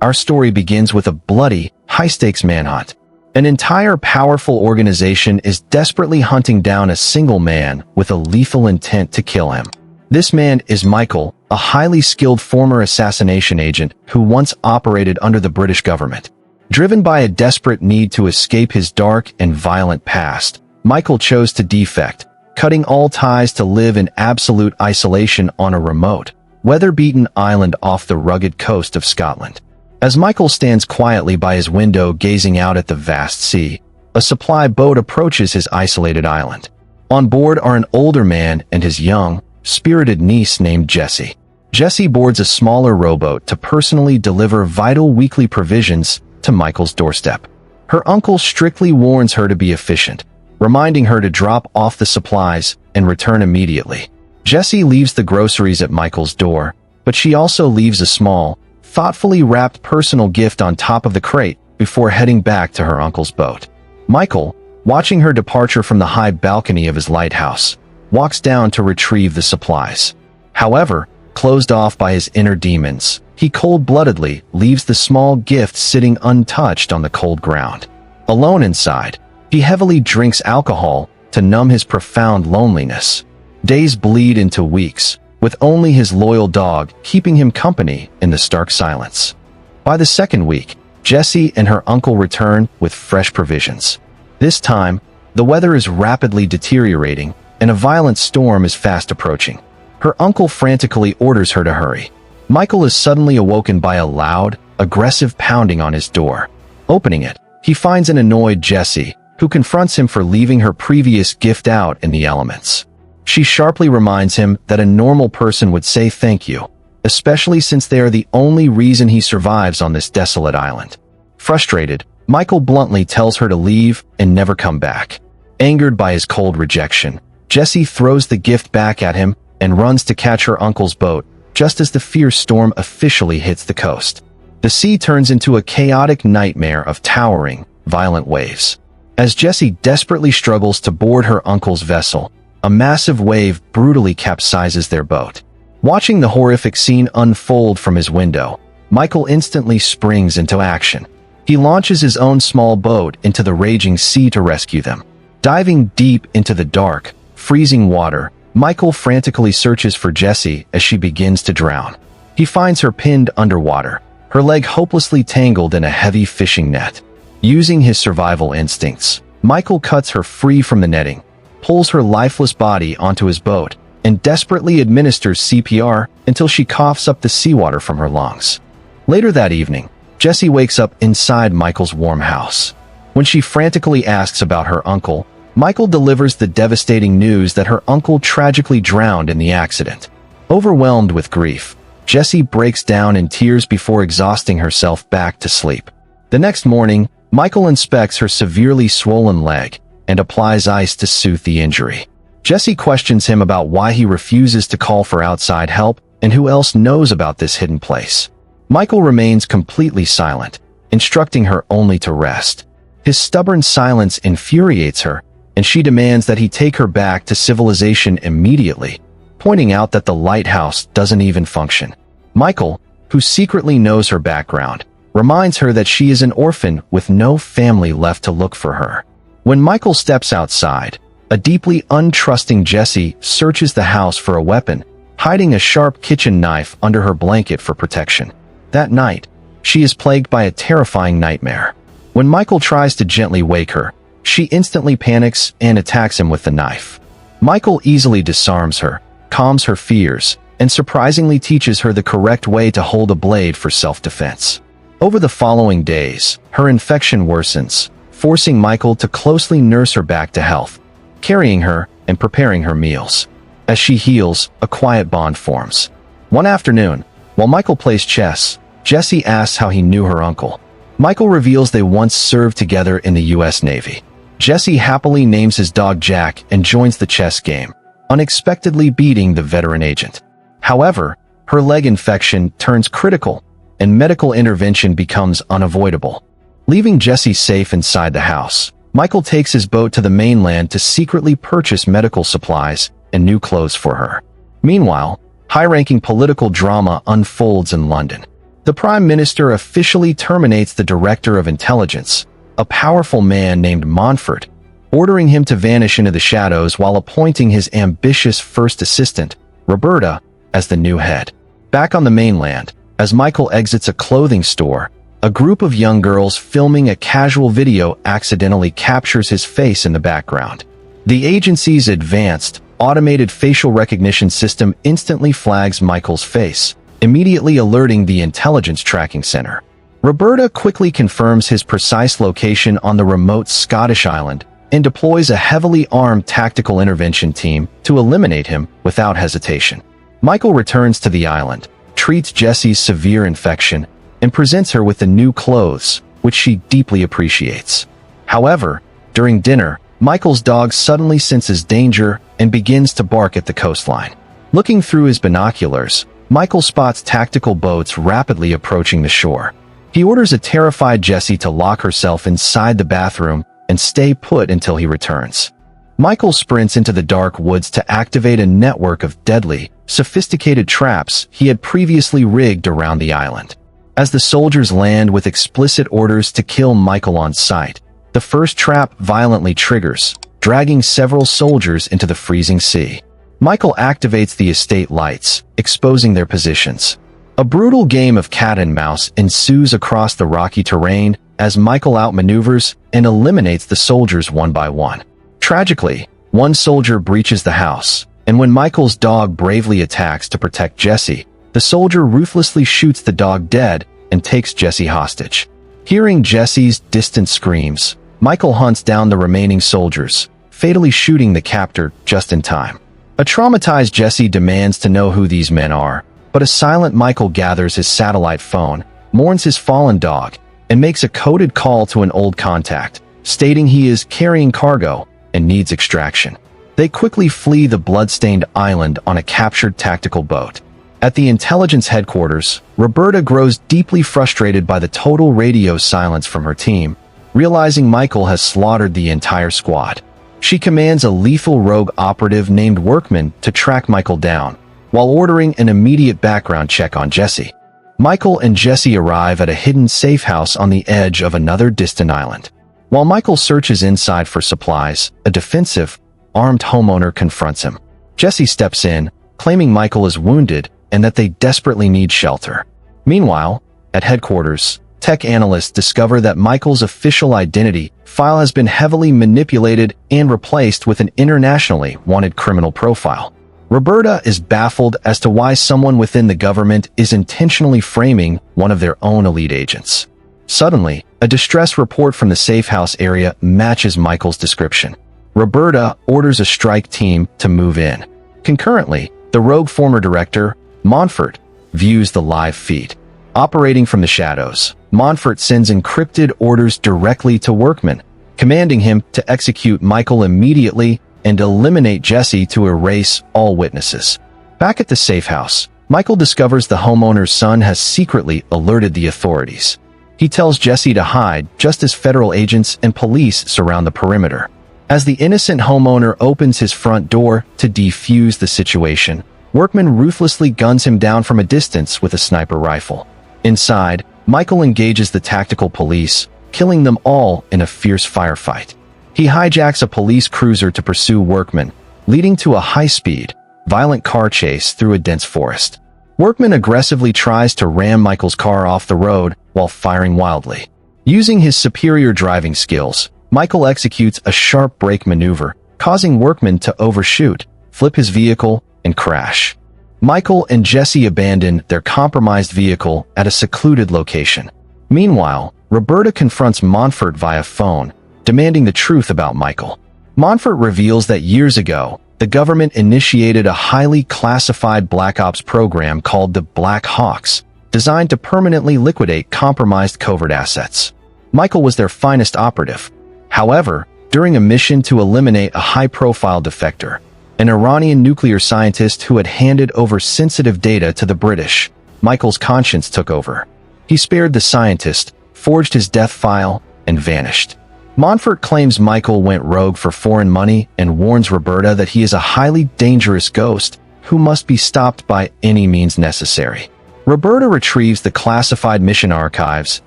our story begins with a bloody, high-stakes manhunt. An entire powerful organization is desperately hunting down a single man with a lethal intent to kill him. This man is Michael, a highly skilled former assassination agent who once operated under the British government. Driven by a desperate need to escape his dark and violent past, Michael chose to defect, cutting all ties to live in absolute isolation on a remote, weather-beaten island off the rugged coast of Scotland. As Michael stands quietly by his window gazing out at the vast sea, a supply boat approaches his isolated island. On board are an older man and his young, spirited niece named Jessie. Jessie boards a smaller rowboat to personally deliver vital weekly provisions to Michael's doorstep. Her uncle strictly warns her to be efficient, reminding her to drop off the supplies and return immediately. Jessie leaves the groceries at Michael's door, but she also leaves a small, thoughtfully wrapped personal gift on top of the crate before heading back to her uncle's boat. Michael, watching her departure from the high balcony of his lighthouse, walks down to retrieve the supplies. However, closed off by his inner demons, he cold-bloodedly leaves the small gift sitting untouched on the cold ground. Alone inside, he heavily drinks alcohol to numb his profound loneliness. Days bleed into weeks, with only his loyal dog keeping him company in the stark silence. By the second week, Jessie and her uncle return with fresh provisions. This time, the weather is rapidly deteriorating, and a violent storm is fast approaching. Her uncle frantically orders her to hurry. Michael is suddenly awoken by a loud, aggressive pounding on his door. Opening it, he finds an annoyed Jessie, who confronts him for leaving her previous gift out in the elements. She sharply reminds him that a normal person would say thank you, especially since they are the only reason he survives on this desolate island. Frustrated, Michael bluntly tells her to leave and never come back. Angered by his cold rejection, Jessie throws the gift back at him and runs to catch her uncle's boat just as the fierce storm officially hits the coast. The sea turns into a chaotic nightmare of towering, violent waves. As Jessie desperately struggles to board her uncle's vessel, a massive wave brutally capsizes their boat. Watching the horrific scene unfold from his window, Michael instantly springs into action. He launches his own small boat into the raging sea to rescue them. Diving deep into the dark, freezing water, Michael frantically searches for Jessie as she begins to drown. He finds her pinned underwater, her leg hopelessly tangled in a heavy fishing net. Using his survival instincts, Michael cuts her free from the netting, pulls her lifeless body onto his boat, and desperately administers CPR until she coughs up the seawater from her lungs. Later that evening, Jessie wakes up inside Michael's warm house. When she frantically asks about her uncle, Michael delivers the devastating news that her uncle tragically drowned in the accident. Overwhelmed with grief, Jessie breaks down in tears before exhausting herself back to sleep. The next morning, Michael inspects her severely swollen leg and applies ice to soothe the injury. Jessie questions him about why he refuses to call for outside help and who else knows about this hidden place. Michael remains completely silent, instructing her only to rest. His stubborn silence infuriates her, and she demands that he take her back to civilization immediately, pointing out that the lighthouse doesn't even function. Michael, who secretly knows her background, reminds her that she is an orphan with no family left to look for her. When Michael steps outside, a deeply untrusting Jessie searches the house for a weapon, hiding a sharp kitchen knife under her blanket for protection. That night, she is plagued by a terrifying nightmare. When Michael tries to gently wake her, she instantly panics and attacks him with the knife. Michael easily disarms her, calms her fears, and surprisingly teaches her the correct way to hold a blade for self-defense. Over the following days, her infection worsens, forcing Michael to closely nurse her back to health, carrying her and preparing her meals. As she heals, a quiet bond forms. One afternoon, while Michael plays chess, Jessie asks how he knew her uncle. Michael reveals they once served together in the U.S. Navy. Jessie happily names his dog Jack and joins the chess game, unexpectedly beating the veteran agent. However, her leg infection turns critical, and medical intervention becomes unavoidable. Leaving Jessie safe inside the house, Michael takes his boat to the mainland to secretly purchase medical supplies and new clothes for her. Meanwhile, high-ranking political drama unfolds in London. The Prime Minister officially terminates the Director of Intelligence, a powerful man named Montfort, ordering him to vanish into the shadows while appointing his ambitious first assistant, Roberta, as the new head. Back on the mainland, as Michael exits a clothing store, a group of young girls filming a casual video accidentally captures his face in the background. The agency's advanced, automated facial recognition system instantly flags Michael's face, immediately alerting the intelligence tracking center. Roberta quickly confirms his precise location on the remote Scottish island and deploys a heavily armed tactical intervention team to eliminate him without hesitation. Michael returns to the island, treats Jessie's severe infection, and presents her with the new clothes, which she deeply appreciates. However, during dinner, Michael's dog suddenly senses danger and begins to bark at the coastline. Looking through his binoculars, Michael spots tactical boats rapidly approaching the shore. He orders a terrified Jessie to lock herself inside the bathroom and stay put until he returns. Michael sprints into the dark woods to activate a network of deadly, sophisticated traps he had previously rigged around the island. As the soldiers land with explicit orders to kill Michael on sight, the first trap violently triggers, dragging several soldiers into the freezing sea. Michael activates the estate lights, exposing their positions. A brutal game of cat and mouse ensues across the rocky terrain as Michael outmaneuvers and eliminates the soldiers one by one. Tragically, one soldier breaches the house, and when Michael's dog bravely attacks to protect Jessie, the soldier ruthlessly shoots the dog dead and takes Jessie hostage. Hearing Jessie's distant screams, Michael hunts down the remaining soldiers, fatally shooting the captor just in time. A traumatized Jessie demands to know who these men are, but a silent Michael gathers his satellite phone, mourns his fallen dog, and makes a coded call to an old contact, stating he is carrying cargo and needs extraction. They quickly flee the blood-stained island on a captured tactical boat. At the intelligence headquarters, Roberta grows deeply frustrated by the total radio silence from her team, realizing Michael has slaughtered the entire squad. She commands a lethal rogue operative named Workman to track Michael down, while ordering an immediate background check on Jessie. Michael and Jessie arrive at a hidden safe house on the edge of another distant island. While Michael searches inside for supplies, a defensive, armed homeowner confronts him. Jessie steps in, claiming Michael is wounded and that they desperately need shelter. Meanwhile, at headquarters, tech analysts discover that Michael's official identity file has been heavily manipulated and replaced with an internationally wanted criminal profile. Roberta is baffled as to why someone within the government is intentionally framing one of their own elite agents. Suddenly, a distress report from the safe house area matches Michael's description. Roberta orders a strike team to move in. Concurrently, the rogue former director, Montfort, views the live feed. Operating from the shadows, Montfort sends encrypted orders directly to Workman, commanding him to execute Michael immediately and eliminate Jessie to erase all witnesses. Back at the safe house, Michael discovers the homeowner's son has secretly alerted the authorities. He tells Jessie to hide just as federal agents and police surround the perimeter. As the innocent homeowner opens his front door to defuse the situation, Workman ruthlessly guns him down from a distance with a sniper rifle. Inside, Michael engages the tactical police, killing them all in a fierce firefight. He hijacks a police cruiser to pursue Workman, leading to a high-speed, violent car chase through a dense forest. Workman aggressively tries to ram Michael's car off the road while firing wildly. Using his superior driving skills, Michael executes a sharp brake maneuver, causing Workman to overshoot, flip his vehicle, and crash. Michael and Jessie abandon their compromised vehicle at a secluded location. Meanwhile, Roberta confronts Montfort via phone, demanding the truth about Michael. Montfort reveals that years ago, the government initiated a highly classified Black Ops program called the Black Hawks, designed to permanently liquidate compromised covert assets. Michael was their finest operative. However, during a mission to eliminate a high-profile defector, an Iranian nuclear scientist who had handed over sensitive data to the British, Michael's conscience took over. He spared the scientist, forged his death file, and vanished. Montfort claims Michael went rogue for foreign money and warns Roberta that he is a highly dangerous ghost who must be stopped by any means necessary. Roberta retrieves the classified mission archives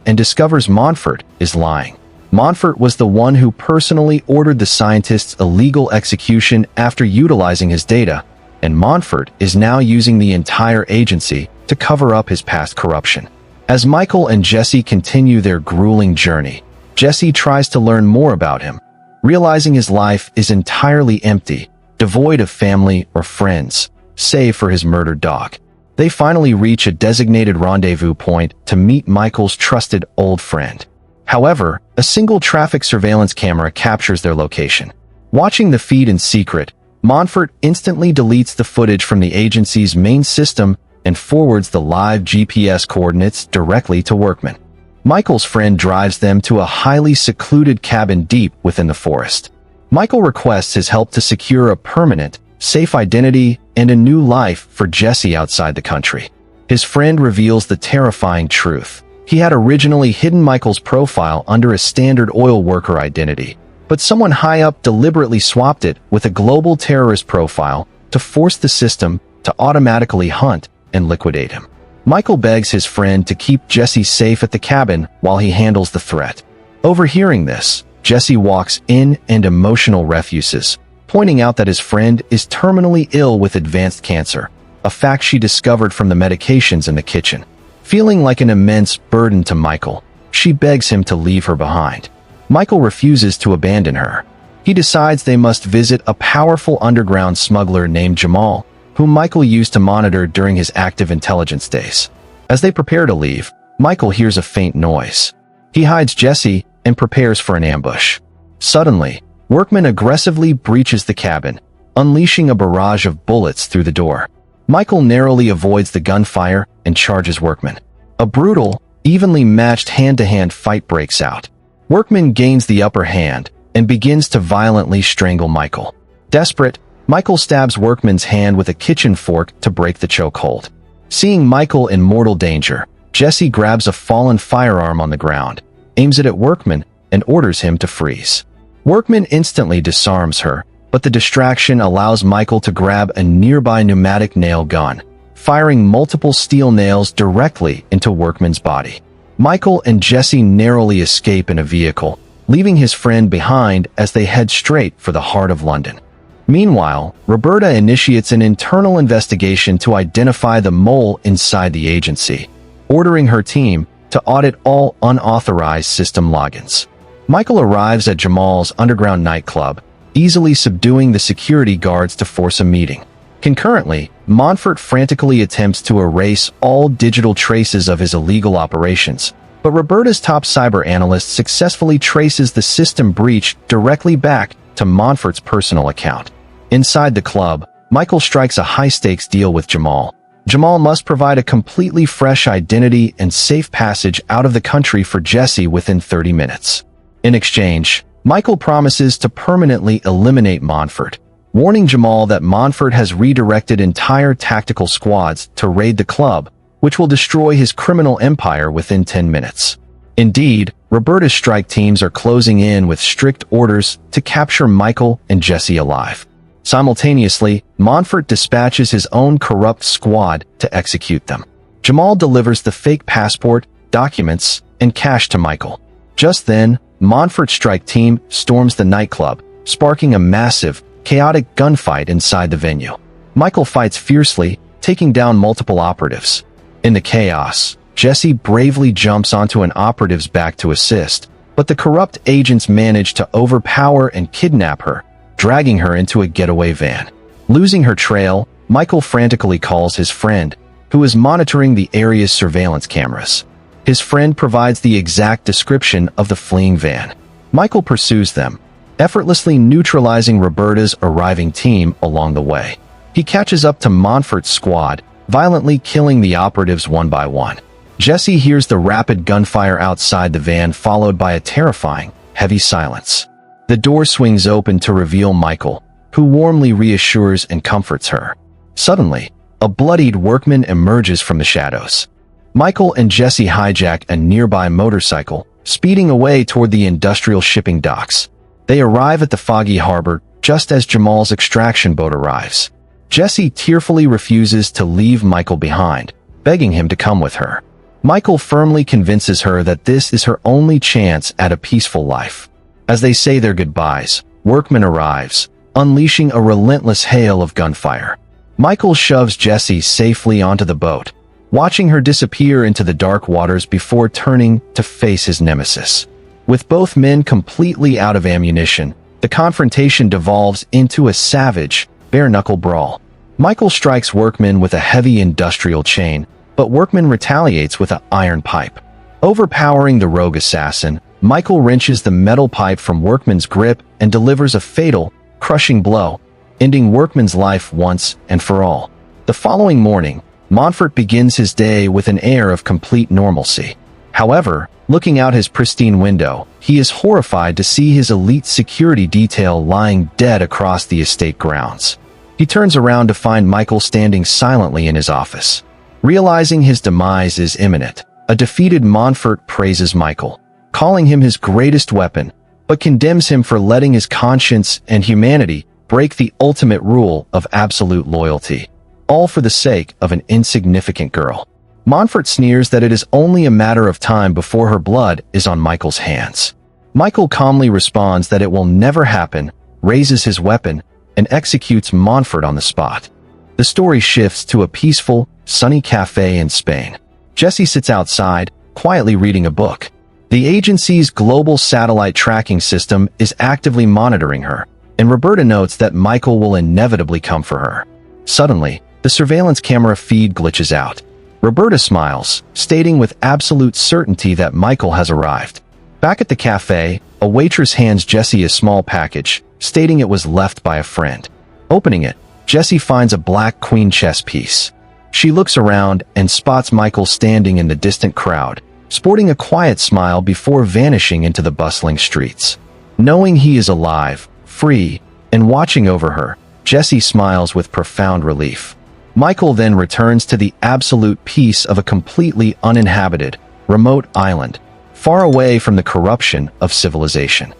and discovers Montfort is lying. Montfort was the one who personally ordered the scientist's illegal execution after utilizing his data, and Montfort is now using the entire agency to cover up his past corruption. As Michael and Jesse continue their grueling journey, Jesse tries to learn more about him, realizing his life is entirely empty, devoid of family or friends, save for his murdered dog. They finally reach a designated rendezvous point to meet Michael's trusted old friend. However, a single traffic surveillance camera captures their location. Watching the feed in secret, Montfort instantly deletes the footage from the agency's main system and forwards the live GPS coordinates directly to Workman. Michael's friend drives them to a highly secluded cabin deep within the forest. Michael requests his help to secure a permanent, safe identity and a new life for Jesse outside the country. His friend reveals the terrifying truth. He had originally hidden Michael's profile under a standard oil worker identity, but someone high up deliberately swapped it with a global terrorist profile to force the system to automatically hunt and liquidate him. Michael begs his friend to keep Jesse safe at the cabin while he handles the threat. Overhearing this, Jesse walks in and emotional refuses, pointing out that his friend is terminally ill with advanced cancer, a fact she discovered from the medications in the kitchen. Feeling like an immense burden to Michael, she begs him to leave her behind. Michael refuses to abandon her. He decides they must visit a powerful underground smuggler named Jamal, whom Michael used to monitor during his active intelligence days. As they prepare to leave, Michael hears a faint noise. He hides Jesse and prepares for an ambush. Suddenly, Workman aggressively breaches the cabin, unleashing a barrage of bullets through the door. Michael narrowly avoids the gunfire and charges Workman. A brutal, evenly matched hand-to-hand fight breaks out. Workman gains the upper hand and begins to violently strangle Michael. Desperate, Michael stabs Workman's hand with a kitchen fork to break the chokehold. Seeing Michael in mortal danger, Jesse grabs a fallen firearm on the ground, aims it at Workman, and orders him to freeze. Workman instantly disarms her, but the distraction allows Michael to grab a nearby pneumatic nail gun, firing multiple steel nails directly into Workman's body. Michael and Jesse narrowly escape in a vehicle, leaving his friend behind as they head straight for the heart of London. Meanwhile, Roberta initiates an internal investigation to identify the mole inside the agency, ordering her team to audit all unauthorized system logins. Michael arrives at Jamal's underground nightclub, easily subduing the security guards to force a meeting. Concurrently, Montfort frantically attempts to erase all digital traces of his illegal operations, but Roberta's top cyber analyst successfully traces the system breach directly back to Montfort's personal account. Inside the club, Michael strikes a high-stakes deal with Jamal. Jamal must provide a completely fresh identity and safe passage out of the country for Jesse within 30 minutes. In exchange, Michael promises to permanently eliminate Montfort, warning Jamal that Montfort has redirected entire tactical squads to raid the club, which will destroy his criminal empire within 10 minutes. Indeed, Roberta's strike teams are closing in with strict orders to capture Michael and Jesse alive. Simultaneously, Montfort dispatches his own corrupt squad to execute them. Jamal delivers the fake passport, documents, and cash to Michael. Just then, Montfort's strike team storms the nightclub, sparking a massive, chaotic gunfight inside the venue. Michael fights fiercely, taking down multiple operatives. In the chaos, Jesse bravely jumps onto an operative's back to assist, but the corrupt agents manage to overpower and kidnap her, dragging her into a getaway van. Losing her trail, Michael frantically calls his friend, who is monitoring the area's surveillance cameras. His friend provides the exact description of the fleeing van. Michael pursues them, effortlessly neutralizing Roberta's arriving team along the way. He catches up to Montfort's squad, violently killing the operatives one by one. Jesse hears the rapid gunfire outside the van, followed by a terrifying, heavy silence. The door swings open to reveal Michael, who warmly reassures and comforts her. Suddenly, a bloodied Workman emerges from the shadows. Michael and Jesse hijack a nearby motorcycle, speeding away toward the industrial shipping docks. They arrive at the foggy harbor just as Jamal's extraction boat arrives. Jesse tearfully refuses to leave Michael behind, begging him to come with her. Michael firmly convinces her that this is her only chance at a peaceful life. As they say their goodbyes, Workman arrives, unleashing a relentless hail of gunfire. Michael shoves Jessie safely onto the boat, watching her disappear into the dark waters before turning to face his nemesis. With both men completely out of ammunition, the confrontation devolves into a savage, bare-knuckle brawl. Michael strikes Workman with a heavy industrial chain, but Workman retaliates with an iron pipe. Overpowering the rogue assassin, Michael wrenches the metal pipe from Workman's grip and delivers a fatal, crushing blow, ending Workman's life once and for all. The following morning, Montfort begins his day with an air of complete normalcy. However, looking out his pristine window, he is horrified to see his elite security detail lying dead across the estate grounds. He turns around to find Michael standing silently in his office. Realizing his demise is imminent, a defeated Montfort praises Michael, calling him his greatest weapon, but condemns him for letting his conscience and humanity break the ultimate rule of absolute loyalty, all for the sake of an insignificant girl. Montfort sneers that it is only a matter of time before her blood is on Michael's hands. Michael calmly responds that it will never happen, raises his weapon, and executes Montfort on the spot. The story shifts to a peaceful, sunny cafe in Spain. Jessie sits outside, quietly reading a book. The agency's global satellite tracking system is actively monitoring her, and Roberta notes that Michael will inevitably come for her. Suddenly, the surveillance camera feed glitches out. Roberta smiles, stating with absolute certainty that Michael has arrived. Back at the cafe, a waitress hands Jessie a small package, stating it was left by a friend. Opening it, Jessie finds a black queen chess piece. She looks around and spots Michael standing in the distant crowd, sporting a quiet smile before vanishing into the bustling streets. Knowing he is alive, free, and watching over her, Jessie smiles with profound relief. Michael then returns to the absolute peace of a completely uninhabited, remote island, far away from the corruption of civilization.